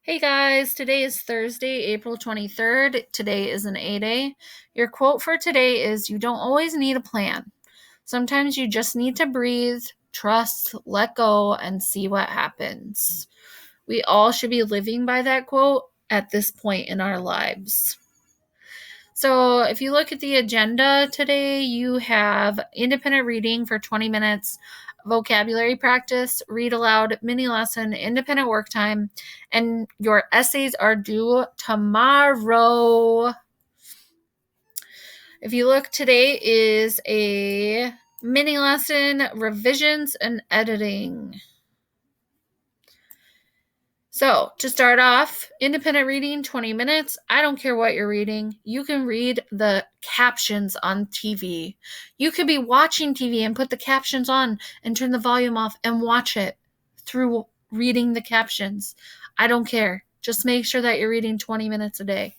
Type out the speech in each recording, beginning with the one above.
Hey guys, today is Thursday, April 23rd. Today is an A-Day. Your quote for today is, "You don't always need a plan. Sometimes you just need to breathe, trust, let go, and see what happens." We all should be living by that quote at this point in our lives. So if you look at the agenda today, you have independent reading for 20 minutes, vocabulary practice, read aloud, mini lesson, independent work time, and your essays are due tomorrow. If you look, today is a mini lesson, revisions, and editing. So, to start off, independent reading, 20 minutes. I don't care what you're reading. You can read the captions on TV. You could be watching TV and put the captions on and turn the volume off and watch it through reading the captions. I don't care. Just make sure that you're reading 20 minutes a day.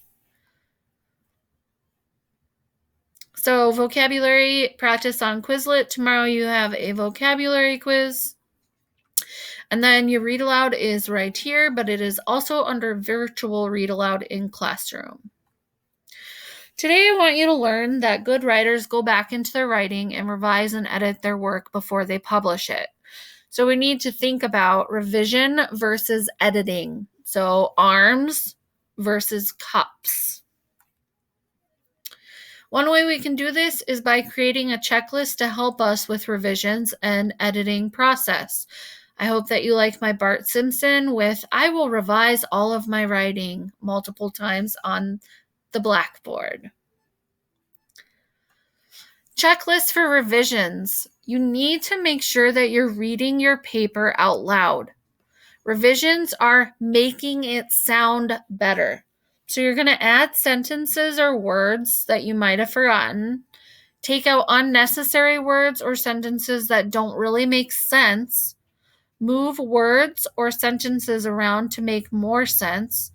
So, vocabulary practice on Quizlet. Tomorrow you have a vocabulary quiz. And then your read aloud is right here, but it is also under virtual read aloud in classroom. Today, I want you to learn that good writers go back into their writing and revise and edit their work before they publish it. So we need to think about revision versus editing. So arms versus cups. One way we can do this is by creating a checklist to help us with revisions and editing process. I hope that you like my Bart Simpson with, "I will revise all of my writing" multiple times on the blackboard. Checklist for revisions. You need to make sure that you're reading your paper out loud. Revisions are making it sound better. So you're going to add sentences or words that you might have forgotten. Take out unnecessary words or sentences that don't really make sense. Move words or sentences around to make more sense,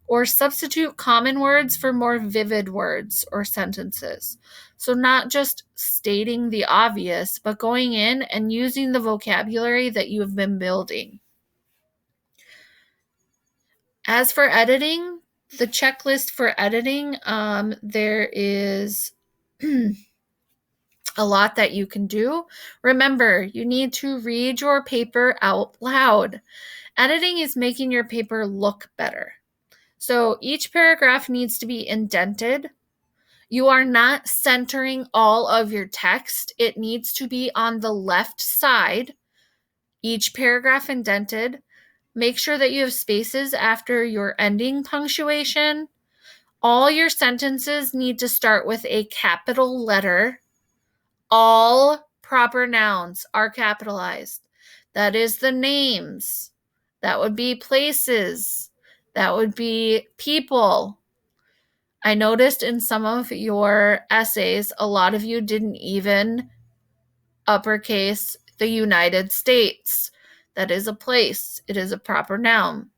or substitute common words for more vivid words or sentences. So not just stating the obvious, but going in and using the vocabulary that you have been building. As for editing, the checklist for editing, there is a lot that you can do. Remember, you need to read your paper out loud. Editing is making your paper look better. So each paragraph needs to be indented. You are not centering all of your text. It needs to be on the left side. Each paragraph indented. Make sure that you have spaces after your ending punctuation. All your sentences need to start with a capital letter. All proper nouns are capitalized. That is the names. That would be places. That would be people. I noticed in some of your essays, a lot of you didn't even uppercase the United States. That is a place. It is a proper noun.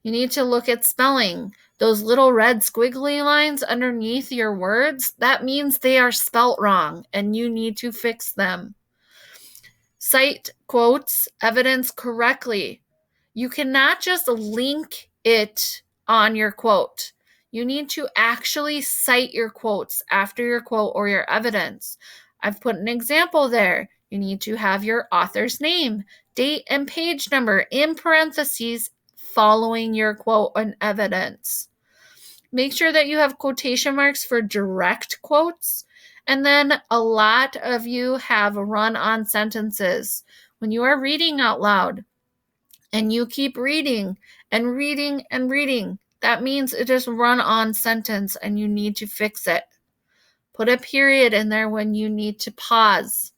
You need to look at spelling. Those little red squiggly lines underneath your words, that means they are spelt wrong and you need to fix them. Cite quotes, evidence correctly. You cannot just link it on your quote. You need to actually cite your quotes after your quote or your evidence. I've put an example there. You need to have your author's name, date, and page number in parentheses following your quote and evidence. Make sure that you have quotation marks for direct quotes. And then a lot of you have run-on sentences. When you are reading out loud and you keep reading and reading and reading, that means it is run-on sentence and you need to fix it. Put a period in there when you need to pause.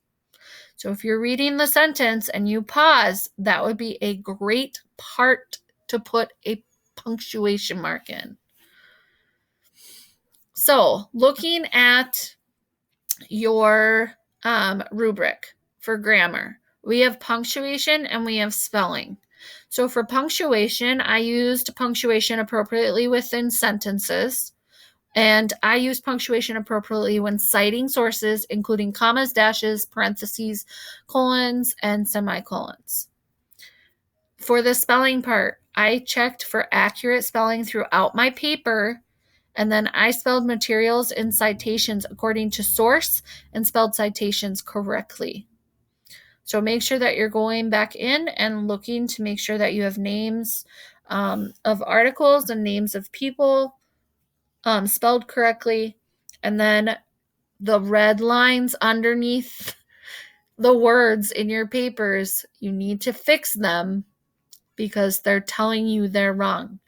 So if you're reading the sentence and you pause, that would be a great part to put a punctuation mark in. So looking at your rubric for grammar, we have punctuation and we have spelling. So for punctuation, I used punctuation appropriately within sentences, and I use punctuation appropriately when citing sources, including commas, dashes, parentheses, colons, and semicolons. For the spelling part, I checked for accurate spelling throughout my paper, and then I spelled materials and citations according to source and spelled citations correctly. So make sure that you're going back in and looking to make sure that you have names of articles and names of people spelled correctly. And then the red lines underneath the words in your papers, you need to fix them because they're telling you they're wrong.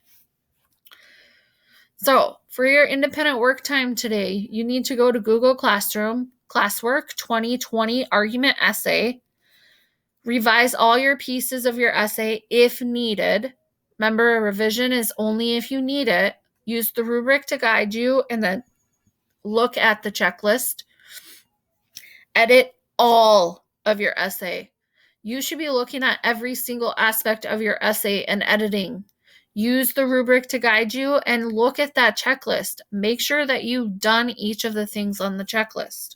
So for your independent work time today, you need to go to Google Classroom, Classwork 2020 Argument Essay. Revise all your pieces of your essay if needed. Remember, a revision is only if you need it. Use the rubric to guide you and then look at the checklist. Edit all of your essay. You should be looking at every single aspect of your essay and editing. Use the rubric to guide you and look at that checklist. Make sure that you've done each of the things on the checklist.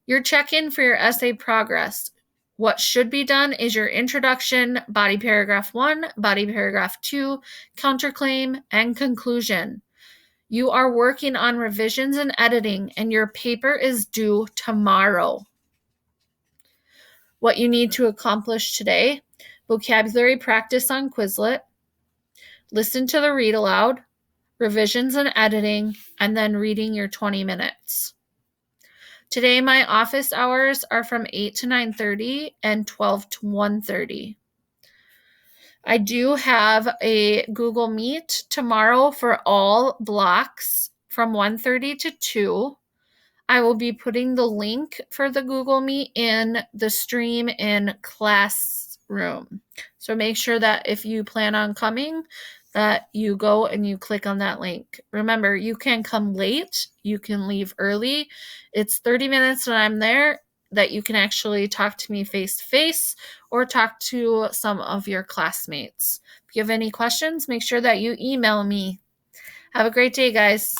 Your check-in for your essay progress. What should be done is your introduction, body paragraph 1, body paragraph 2, counterclaim, and conclusion. You are working on revisions and editing, and your paper is due tomorrow. What you need to accomplish today: vocabulary practice on Quizlet, listen to the read aloud, revisions and editing, and then reading your 20 minutes. Today, my office hours are from 8 to 9:30 and 12 to 1:30. I do have a Google Meet tomorrow for all blocks from 1:30 to 2. I will be putting the link for the Google Meet in the stream in Classroom. So make sure that if you plan on coming, that you go and you click on that link. Remember, you can come late, you can leave early. It's 30 minutes when I'm there that you can actually talk to me face to face or talk to some of your classmates. If you have any questions, make sure that you email me. Have a great day, guys.